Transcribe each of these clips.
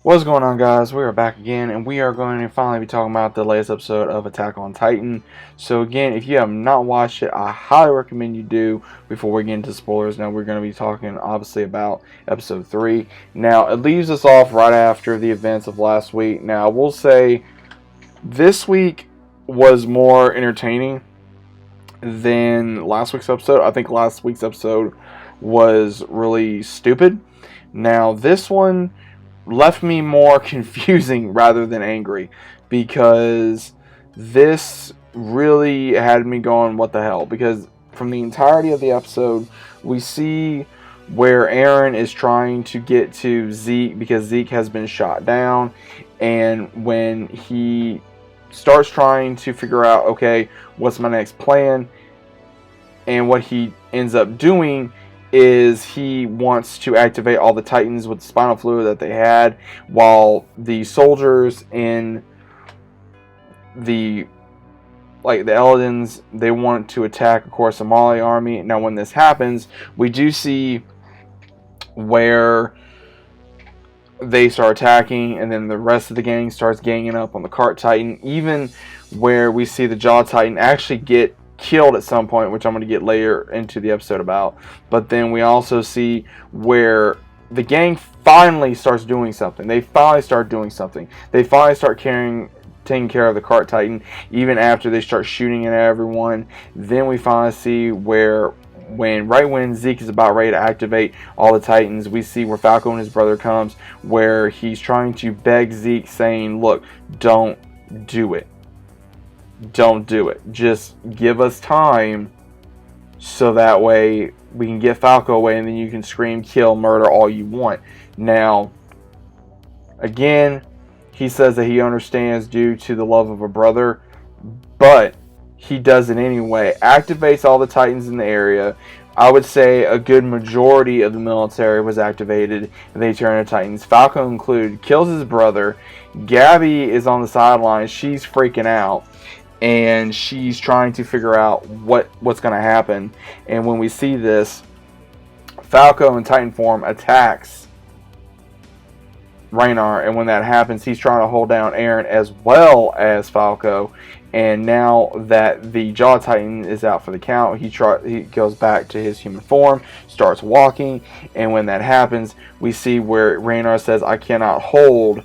What's going on, guys? We are back again, and we are going to finally be talking about the latest episode of Attack on Titan. So again, if you have not watched it, I highly recommend you do before we get into spoilers. Now, we're going to be talking, obviously, about episode 3. Now, it leaves us off right after the events of last week. Now, I will say, this week was more entertaining than last week's episode. I think last week's episode was really stupid. Now, this one left me more confusing rather than angry, because this really had me going, what the hell? Because from the entirety of the episode, we see where Eren is trying to get to Zeke because Zeke has been shot down, and when he starts trying to figure out, okay, what's my next plan, and what he ends up doing is he wants to activate all the Titans with the spinal fluid that they had, while the soldiers in the Eldons, they want to attack, of course, the Mali army. Now, when this happens, we do see where they start attacking, and then the rest of the gang starts ganging up on the Cart Titan, even where we see the Jaw Titan actually get killed at some point, which I'm going to get later into the episode about. But then we also see where the gang finally starts doing something. They finally start doing something. They finally start taking care of the Cart Titan, even after they start shooting at everyone. Then we finally see where right when Zeke is about ready to activate all the Titans, we see where Falco and his brother comes, where he's trying to beg Zeke, saying, look, don't do it. Don't do it. Just give us time so that way we can get Falco away, and then you can scream, kill, murder all you want. Now, again, he says that he understands due to the love of a brother, but he does it anyway. Activates all the Titans in the area. I would say a good majority of the military was activated, and they turn to Titans. Falco included. Kills his brother. Gabby is on the sidelines. She's freaking out, and she's trying to figure out what's going to happen. And when we see this, Falco in Titan form attacks Raynar, and when that happens, he's trying to hold down Eren as well as Falco. And now that the Jaw Titan is out for the count, he goes back to his human form, starts walking, and when that happens, we see where Raynar says, I cannot hold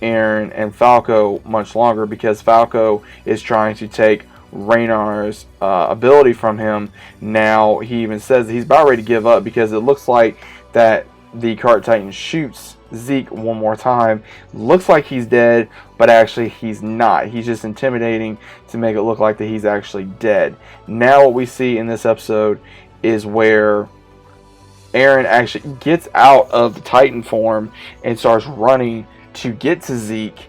Eren and Falco much longer, because Falco is trying to take Raynar's ability from him. Now he even says that he's about ready to give up, because it looks like that the Cart Titan shoots Zeke one more time. Looks like he's dead, but actually he's not. He's just intimidating to make it look like that he's actually dead. Now what we see in this episode is where Eren actually gets out of the Titan form and starts running to get to Zeke.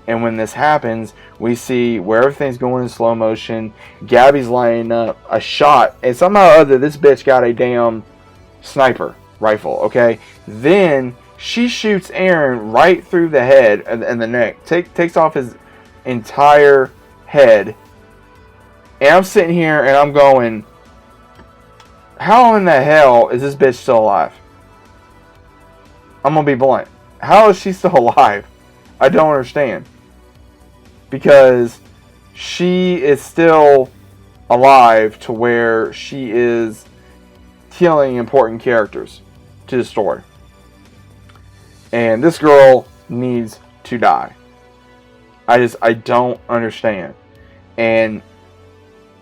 And when this happens, we see where everything's going in slow motion. Gabby's lining up a shot, and somehow or other this bitch got a damn sniper rifle, okay? Then she shoots Eren right through the head and the neck. Takes off his entire head. And I'm sitting here and I'm going, how in the hell is this bitch still alive? I'm going to be blunt. How is she still alive? I don't understand. Because she is still alive to where she is killing important characters to the story. And this girl needs to die. I don't understand. And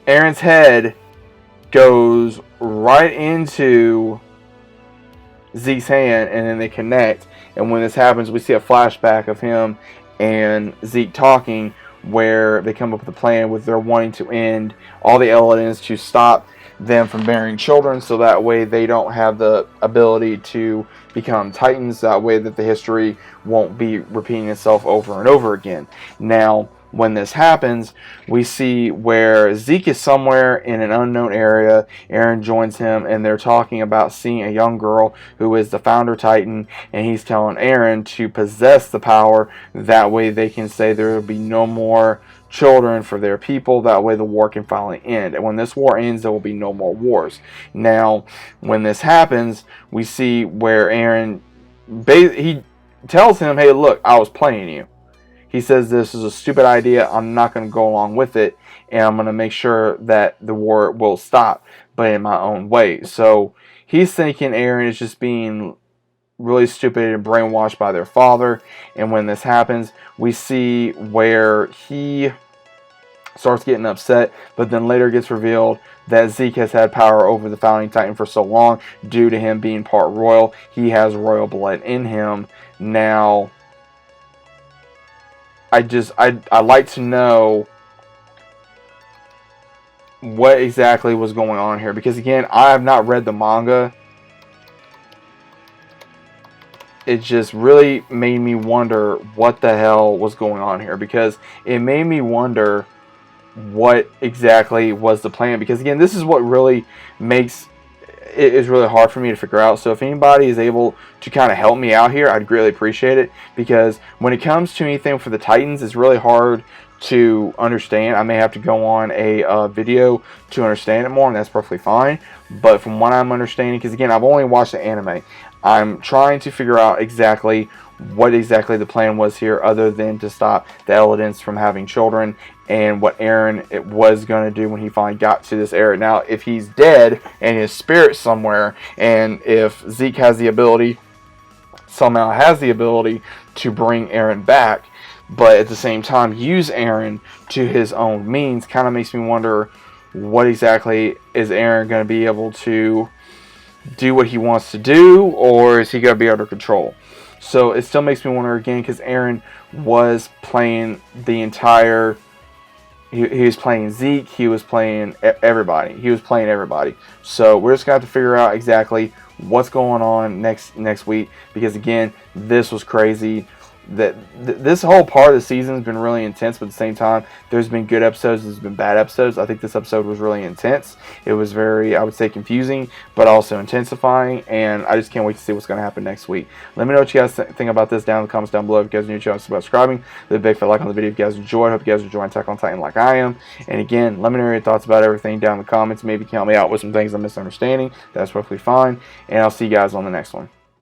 Eren's head goes right into Zeke's hand, and then they connect. And when this happens, we see a flashback of him and Zeke talking, where they come up with a plan with their wanting to end all the Eldons, to stop them from bearing children, so that way they don't have the ability to become Titans, that way that the history won't be repeating itself over and over again. Now, when this happens, we see where Zeke is somewhere in an unknown area. Eren joins him, and they're talking about seeing a young girl who is the founder Titan, and he's telling Eren to possess the power, that way they can say there will be no more children for their people, that way the war can finally end. And when this war ends, there will be no more wars. Now, when this happens, we see where Eren, he tells him, hey, look, I was playing you. He says this is a stupid idea. I'm not going to go along with it, and I'm going to make sure that the war will stop, but in my own way. So he's thinking Eren is just being really stupid and brainwashed by their father. And when this happens, we see where he starts getting upset, but then later gets revealed that Zeke has had power over the Founding Titan for so long due to him being part royal. He has royal blood in him. Now, I'd like to know what exactly was going on here, because again, I have not read the manga. It just really made me wonder what the hell was going on here, because it made me wonder what exactly was the plan, because again, this is what really makes it is really hard for me to figure out. So if anybody is able to kind of help me out here, I'd greatly appreciate it, because when it comes to anything for the Titans, it's really hard to understand. I may have to go on a video to understand it more, and that's perfectly fine. But from what I'm understanding, because again, I've only watched the anime, I'm trying to figure out exactly what exactly the plan was here, other than to stop the Eldons from having children, and what Eren was going to do when he finally got to this area. Now, if he's dead and his spirit's somewhere, and if Zeke has the ability, somehow has the ability to bring Eren back, but at the same time use Eren to his own means, kind of makes me wonder what exactly is Eren going to be able to do what he wants to do, or is he going to be under control? So it still makes me wonder again, because Eren was playing the entire. He was playing Zeke. He was playing everybody. He was playing everybody. So we're just gonna have to figure out exactly what's going on next week, because again, this was crazy. This whole part of the season has been really intense, but at the same time, there's been good episodes, there's been bad episodes. I think this episode was really intense. It was very, I would say, confusing, but also intensifying, and I just can't wait to see what's going to happen next week. Let me know what you guys think about this down in the comments down below. If you guys are new to the channel, subscribing, leave a big fat like on the video if you guys enjoyed. Hope you guys are enjoying Attack on Titan like I am. And again, let me know your thoughts about everything down in the comments. Maybe you can help me out with some things I'm misunderstanding. That's perfectly fine, and I'll see you guys on the next one.